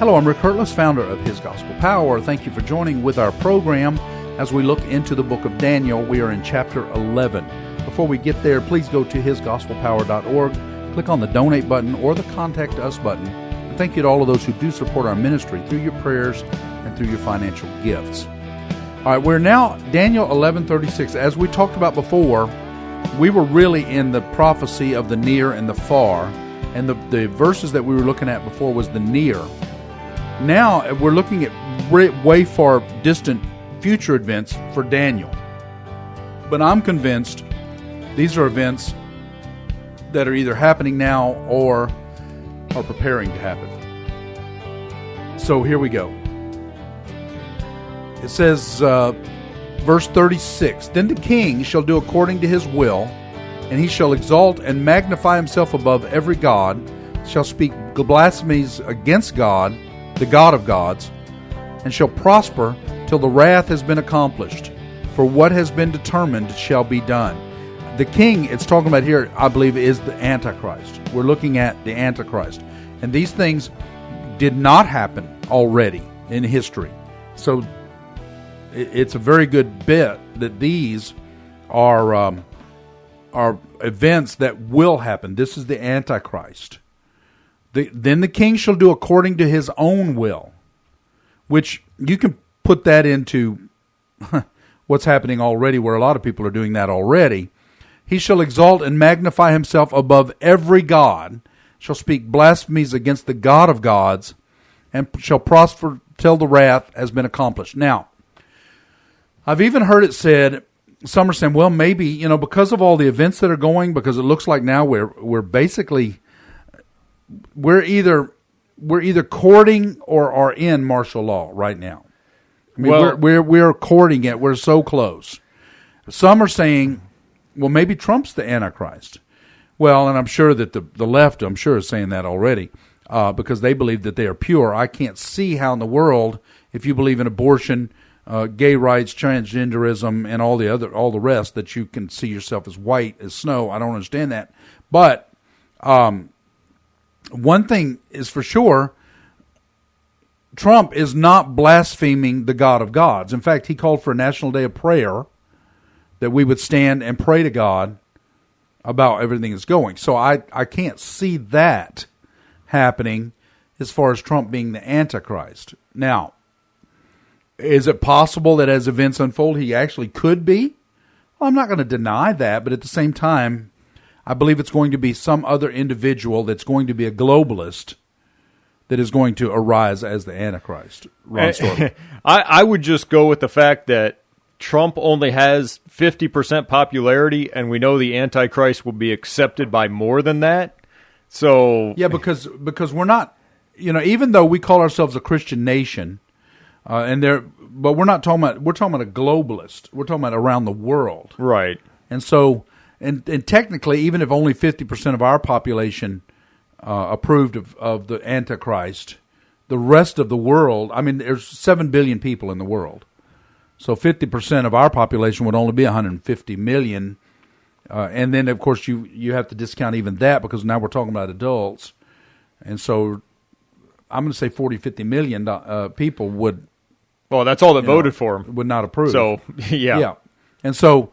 Hello, I'm Rick Hertless, founder of His Gospel Power. Thank you for joining with our program as we look into the book of Daniel. We are in chapter 11. Before we get there, please go to hisgospelpower.org, click on the donate button or the contact us button. And thank you to all of those who do support our ministry through your prayers and through your financial gifts. All right, we're now Daniel 11:36. As we talked about before, we were really in the prophecy of the near and the far, and the verses that we were looking at before was the near. Now we're looking at way far distant future events for Daniel. But I'm convinced these are events that are either happening now or are preparing to happen. So here we go. It says, verse 36, Then the king shall do according to his will, and he shall exalt and magnify himself above every god, shall speak blasphemies against God, the God of gods, and shall prosper till the wrath has been accomplished. For what has been determined shall be done. The king it's talking about here, I believe, is the Antichrist. We're looking at the Antichrist. And these things did not happen already in history. So it's a very good bet that these are events that will happen. This is the Antichrist. Then the king shall do according to his own will, which you can put that into what's happening already, where a lot of people are doing that already. He shall exalt and magnify himself above every god, shall speak blasphemies against the God of gods, and shall prosper till the wrath has been accomplished. Now, I've even heard it said, some are saying, well, maybe, because of all the events that are going, because it looks like now we're basically, we're either courting or are in martial law right now. I mean, we're courting it. We're so close. Some are saying, well, maybe Trump's the Antichrist. Well, and I'm sure that the left, is saying that already, because they believe that they are pure. I can't see how in the world, if you believe in abortion, gay rights, transgenderism, and all the rest, that you can see yourself as white as snow. I don't understand that. But one thing is for sure, Trump is not blaspheming the God of gods. In fact, he called for a national day of prayer, that we would stand and pray to God about everything that's going. So I can't see that happening as far as Trump being the Antichrist. Now, is it possible that as events unfold, he actually could be? Well, I'm not going to deny that, but at the same time, I believe it's going to be some other individual that's going to be a globalist that is going to arise as the Antichrist. Ron Storm. I would just go with the fact that Trump only has 50% popularity, and we know the Antichrist will be accepted by more than that. So yeah, because we're not, even though we call ourselves a Christian nation, but we're not talking about. We're talking about a globalist. We're talking about around the world, right? And so, and technically, even if only 50% of our population approved of the Antichrist, the rest of the world. I mean, there's 7 billion people in the world, so 50% of our population would only be 150 million. And then, of course, you have to discount even that, because now we're talking about adults, and so I'm going to say 40, 50 million people would. Well, that's all that voted for him. Would not approve. So, yeah. And so,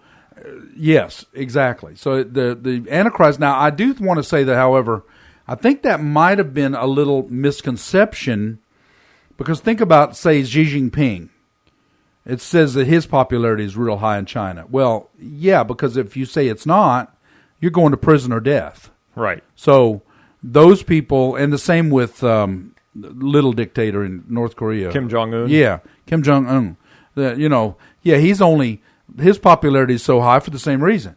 yes, exactly. So the Antichrist, now I do want to say that, however, I think that might have been a little misconception, because think about, say, Xi Jinping. It says that his popularity is real high in China. Well, yeah, because if you say it's not, you're going to prison or death. Right. So those people, and the same with little dictator in North Korea. Kim Jong-un? Yeah, Kim Jong-un. His popularity is so high for the same reason.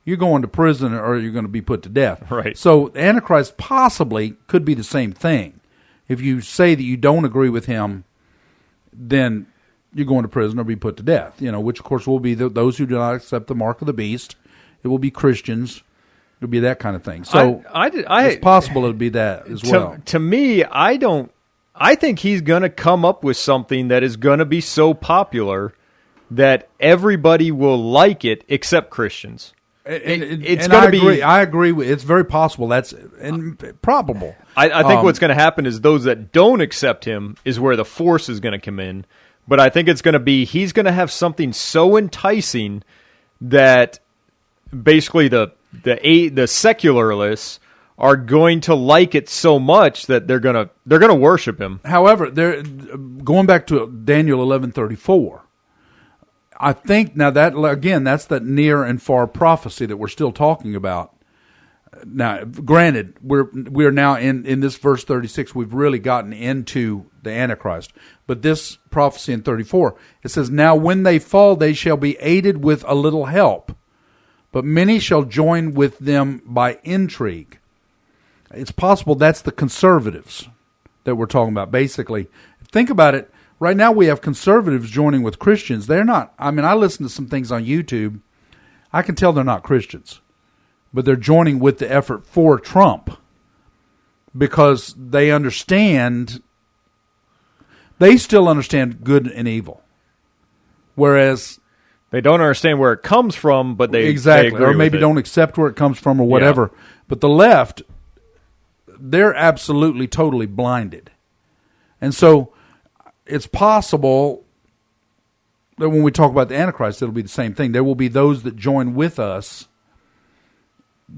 You're going to prison or you're going to be put to death. Right. So the Antichrist possibly could be the same thing. If you say that you don't agree with him, then you're going to prison or be put to death, which of course will be those who do not accept the mark of the beast. It will be Christians. It'll be that kind of thing. So it's possible it'll be that as well. To me, I think he's going to come up with something that is going to be so popular that everybody will like it except Christians. It's going to be. I agree. It's very possible. That's probable. I think what's going to happen is those that don't accept him is where the force is going to come in. But I think it's going to be he's going to have something so enticing that basically the secularists are going to like it so much that they're going to worship him. However, going back to Daniel 11:34, I think now that again that's that near and far prophecy that we're still talking about. Now, granted, we're now in this verse 36. We've really gotten into the Antichrist, but this prophecy in 34 it says, "Now when they fall, they shall be aided with a little help, but many shall join with them by intrigue." It's possible that's the conservatives that we're talking about. Basically, think about it. Right now we have conservatives joining with Christians. They're not, I mean, I listen to some things on YouTube. I can tell they're not Christians, but they're joining with the effort for Trump because they understand, they still understand good and evil. Whereas they don't understand where it comes from, but they exactly, they agree or maybe with it. don't accept where it comes from or whatever. Yeah. But the left, they're absolutely, totally blinded. And so it's possible that when we talk about the Antichrist, it'll be the same thing. There will be those that join with us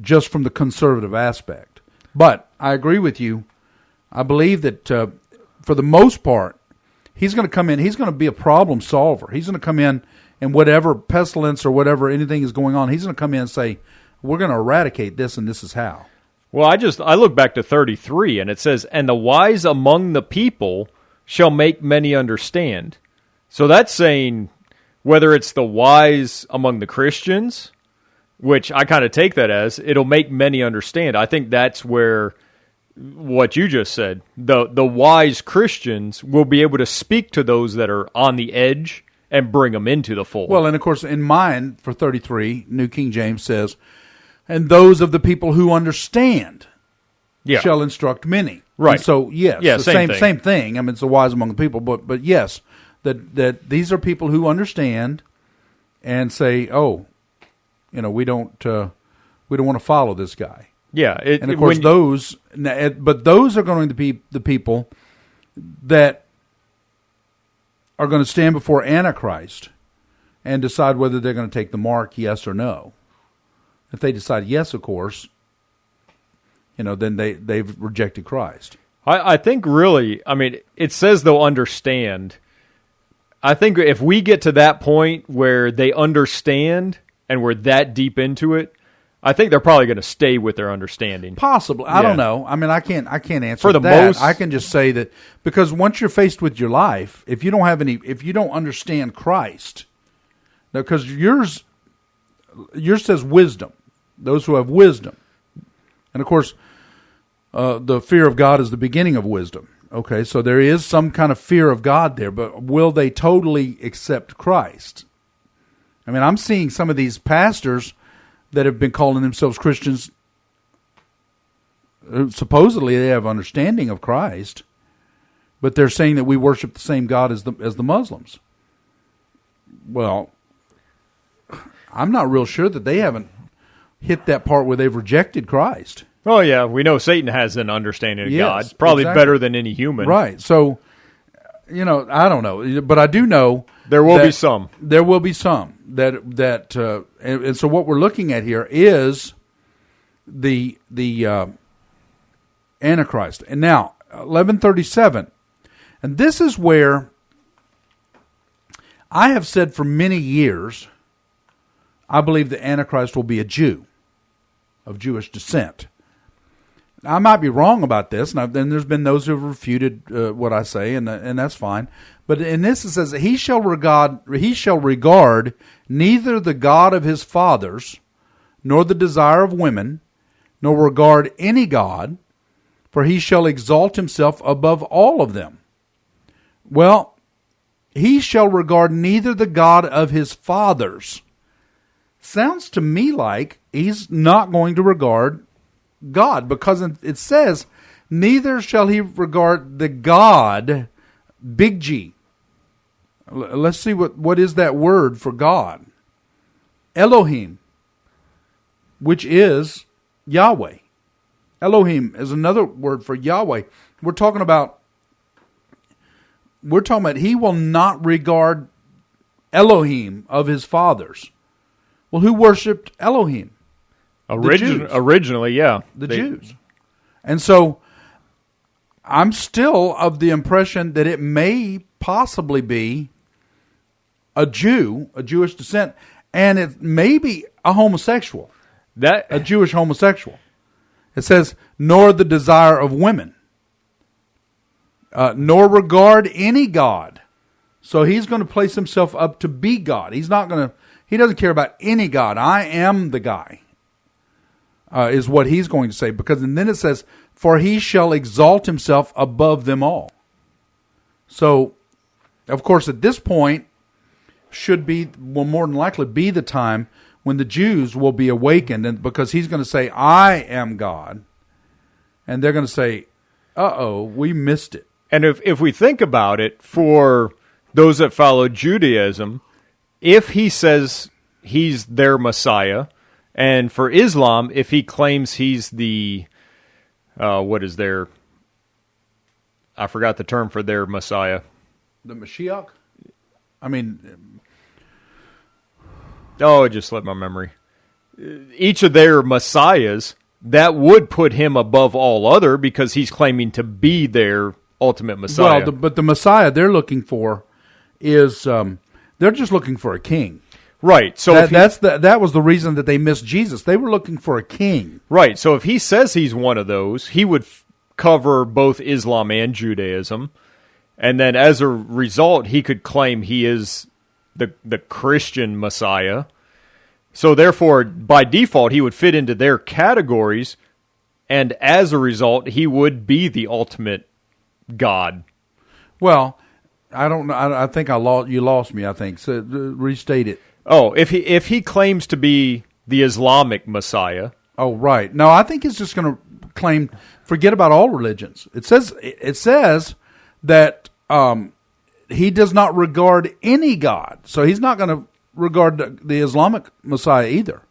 just from the conservative aspect. But I agree with you. I believe that for the most part, he's going to come in. He's going to be a problem solver. He's going to come in and whatever pestilence or whatever anything is going on, he's going to come in and say, we're going to eradicate this and this is how. Well, I look back to 33, and it says, "And the wise among the people shall make many understand." So that's saying whether it's the wise among the Christians, which I kind of take that as, it'll make many understand. I think that's where what you just said, the wise Christians will be able to speak to those that are on the edge and bring them into the fold. Well, and of course, in mine, for 33, New King James says, "And those of the people who understand shall instruct many." Right. And so, yes, the same thing. I mean, it's the wise among the people, but yes, that these are people who understand and say, "Oh, we don't want to follow this guy." Yeah, and of course those are going to be the people that are going to stand before Antichrist and decide whether they're going to take the mark, yes or no. If they decide yes, of course, then they've rejected Christ. I think really, I mean, it says they'll understand. I think if we get to that point where they understand and we're that deep into it, I think they're probably going to stay with their understanding. Possibly. I don't know. I mean, I can't answer for the that. most. I can just say that because once you're faced with your life, if you don't understand Christ, because yours says wisdom, those who have wisdom. And of course, the fear of God is the beginning of wisdom. Okay, so there is some kind of fear of God there, but will they totally accept Christ? I mean, I'm seeing some of these pastors that have been calling themselves Christians, supposedly they have understanding of Christ, but they're saying that we worship the same God as the Muslims. Well, I'm not real sure that they haven't hit that part where they've rejected Christ. Oh, yeah, we know Satan has an understanding of God, probably exactly. better than any human. Right, so, I don't know, but I do know there will be some. There will be some and so what we're looking at here is the Antichrist. And now 1137, and this is where I have said for many years, I believe the Antichrist will be a Jew of Jewish descent. I might be wrong about this, and then there's been those who have refuted what I say, and that's fine. But in this it says that he shall regard neither the God of his fathers, nor the desire of women, nor regard any God, for he shall exalt himself above all of them. Well, he shall regard neither the God of his fathers. Sounds to me like he's not going to regard God, because it says, neither shall he regard the God, big G. Let's see what is that word for God. Elohim. which is Yahweh. Elohim is another word for Yahweh. We're talking about he will not regard Elohim of his fathers. Well, who worshipped Elohim? Originally, yeah. The Jews. And so I'm still of the impression that it may possibly be a Jew, a Jewish descent, and it may be a homosexual, a Jewish homosexual. It says, nor the desire of women, nor regard any God. So he's going to place himself up to be God. He doesn't care about any God. I am the guy, is what he's going to say. And then it says, for he shall exalt himself above them all. So, of course, at this point, will more than likely be the time when the Jews will be awakened, and because he's going to say, I am God. And they're going to say, uh-oh, we missed it. And if we think about it, for those that follow Judaism, if he says he's their Messiah, and for Islam, if he claims he's the, I forgot the term for their Messiah. The Mashiach? It just slipped my memory. Each of their messiahs, that would put him above all other because he's claiming to be their ultimate Messiah. Well, but the Messiah they're looking for is, they're just looking for a king. Right. So that was the reason that they missed Jesus. They were looking for a king. Right. So if he says he's one of those, he would cover both Islam and Judaism. And then as a result, he could claim he is the Christian Messiah. So therefore, by default, he would fit into their categories, and as a result, he would be the ultimate God. Well, I don't know. I think you lost me, I think. So restate it. Oh, if he claims to be the Islamic Messiah. Oh, right. No, I think he's just going to claim, forget about all religions. It says that he does not regard any God. So he's not going to regard the Islamic Messiah either.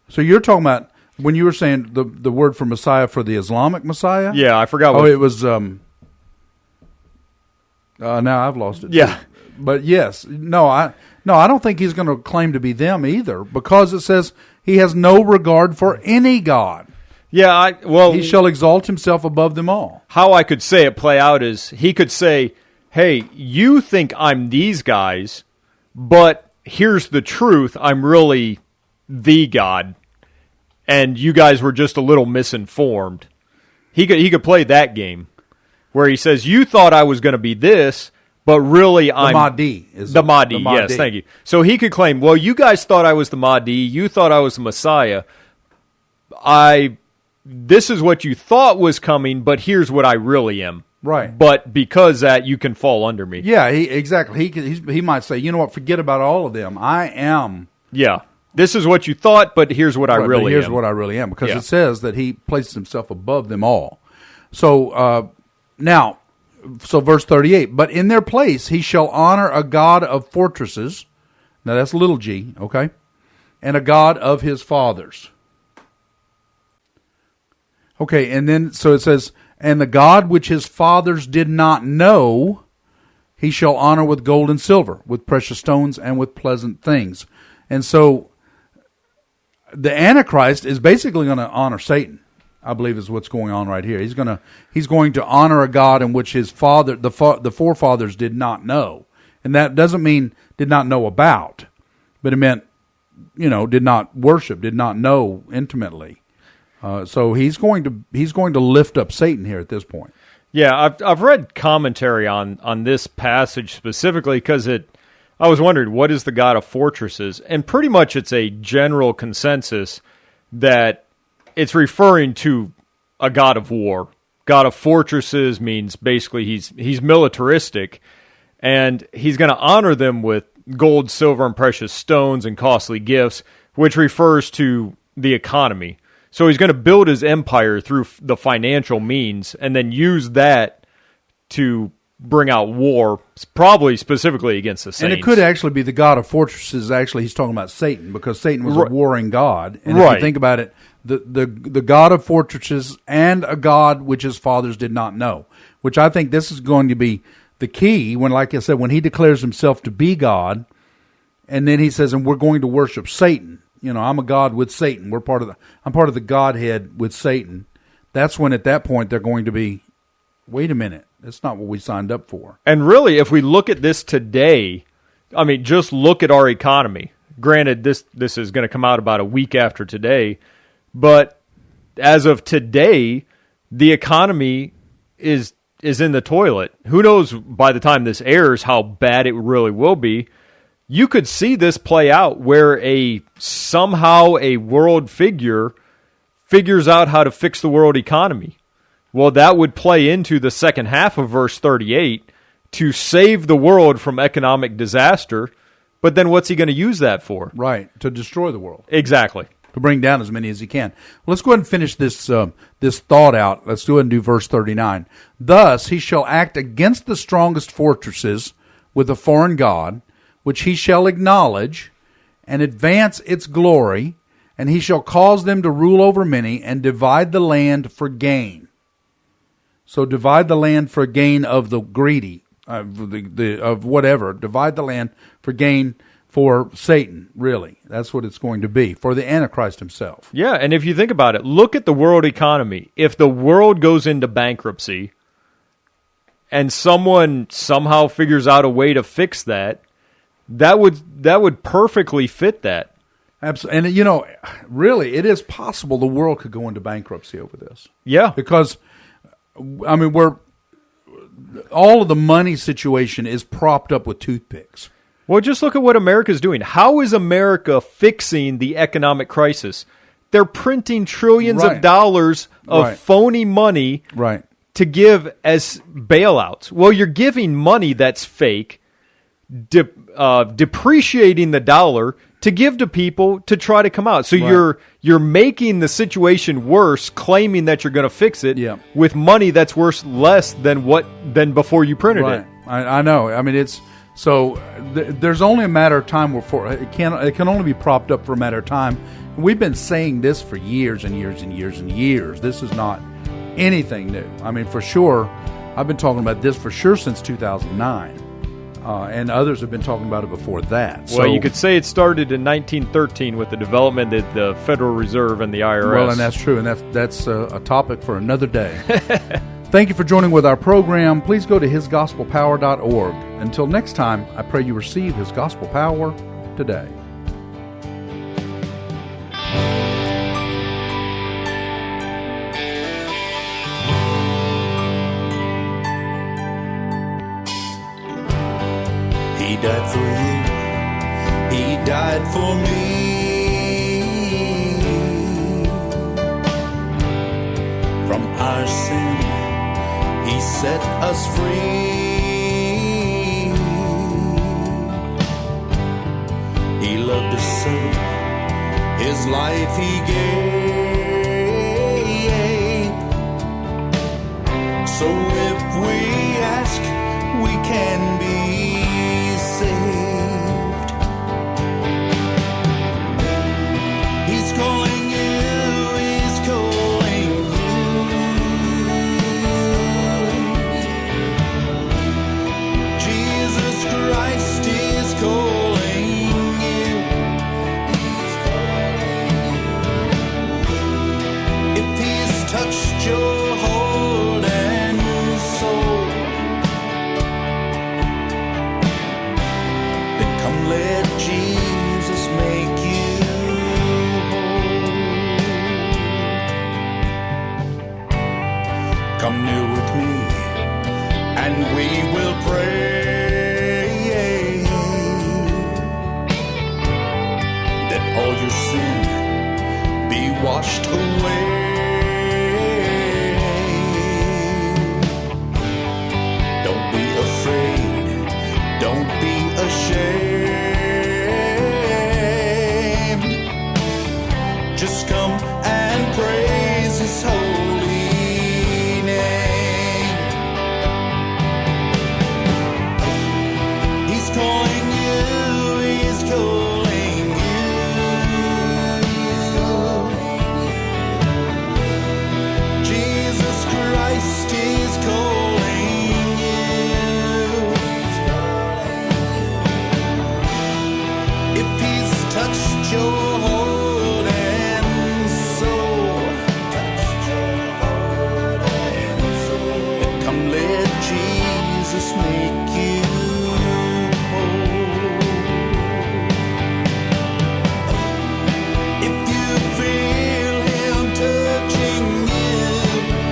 So you're talking about, when you were saying the word for Messiah for the Islamic Messiah? Yeah, I forgot. It was, now I've lost it. Yeah. But yes, I don't think he's going to claim to be them either, because it says he has no regard for any God. Yeah, he shall exalt himself above them all. How I could say it play out is he could say, hey, you think I'm these guys, but here's the truth. I'm really the God, and you guys were just a little misinformed. He could play that game where he says, you thought I was going to be this, but really I'm... The Mahdi. The Mahdi, yes, thank you. So he could claim, well, you guys thought I was the Mahdi, you thought I was the Messiah. This is what you thought was coming, but here's what I really am. Right. But because that, you can fall under me. Yeah, exactly. He might say, you know what, forget about all of them. I am. Yeah. This is what you thought, but here's what I really am. Here's what I really am. Because it says that he places himself above them all. So, so verse 38, but in their place he shall honor a God of fortresses. Now that's little g, okay? And a God of his fathers. Okay, and then, so it says, and the God which his fathers did not know, he shall honor with gold and silver, with precious stones, and with pleasant things. And so, the Antichrist is basically going to honor Satan, I believe is what's going on right here. He's going to honor a God in which his father, the forefathers did not know. And that doesn't mean did not know about, but it meant, did not worship, did not know intimately. So he's going to lift up Satan here at this point. Yeah, I've read commentary on this passage specifically because I was wondering, what is the God of fortresses? And pretty much it's a general consensus that it's referring to a God of war. God of fortresses means basically he's militaristic, and he's going to honor them with gold, silver, and precious stones and costly gifts, which refers to the economy. So he's going to build his empire through the financial means and then use that to bring out war, probably specifically against the saints. And it could actually be the God of fortresses. Actually, he's talking about Satan, because Satan was a warring god. And if you think about it, the God of fortresses and a God which his fathers did not know, which I think this is going to be the key when, like I said, when he declares himself to be God, and then he says, and we're going to worship Satan. I'm a God with Satan. I'm part of the Godhead with Satan. That's when at that point they're going to be, wait a minute, that's not what we signed up for. And really, if we look at this today, I mean, just look at our economy. Granted, this is going to come out about a week after today, but as of today, the economy is in the toilet. Who knows by the time this airs how bad it really will be. You could see this play out where somehow a world figures out how to fix the world economy. Well, that would play into the second half of verse 38 to save the world from economic disaster. But then what's he going to use that for? Right, to destroy the world. Exactly. To bring down as many as he can. Well, let's go ahead and finish this thought out. Let's go ahead and do verse 39. Thus he shall act against the strongest fortresses with a foreign god, which he shall acknowledge and advance its glory, and he shall cause them to rule over many and divide the land for gain. So divide the land for gain of the greedy, of whatever. Divide the land for gain for Satan, really. That's what it's going to be, for the Antichrist himself. Yeah, and if you think about it, look at the world economy. If the world goes into bankruptcy and someone somehow figures out a way to fix that, that would perfectly fit that. Absolutely. And, really, it is possible the world could go into bankruptcy over this. Yeah. Because, I mean, all of the money situation is propped up with toothpicks. Well, just look at what America's doing. How is America fixing the economic crisis? They're printing trillions of dollars of phony money to give as bailouts. Well, you're giving money that's fake, depreciating the dollar to give to people to try to come out. So you're making the situation worse, claiming that you're going to fix it with money that's worth less than before you printed it. I know. I mean, there's only a matter of time before it can only be propped up for a matter of time. We've been saying this for years and years and years and years. This is not anything new. I mean, for sure, I've been talking about this for sure since 2009. And others have been talking about it before that. Well, you could say it started in 1913 with the development of the Federal Reserve and the IRS. Well, and that's true, and that's a topic for another day. Thank you for joining with our program. Please go to hisgospelpower.org. Until next time, I pray you receive His Gospel Power today. He died for you, He died for me. From our sin, He set us free. He loved us so, His life He gave. So if we ask, we can be saved. He's calling you, He's calling you. Jesus Christ is calling you. If He's touched your heart and soul, let Jesus make you whole. Come kneel with me and we will pray that all your sin be washed away. Don't be afraid, don't be ashamed. Just come and praise His holy name. let Jesus make you whole. If you feel Him touching you,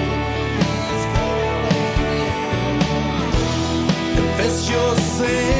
confess your sin.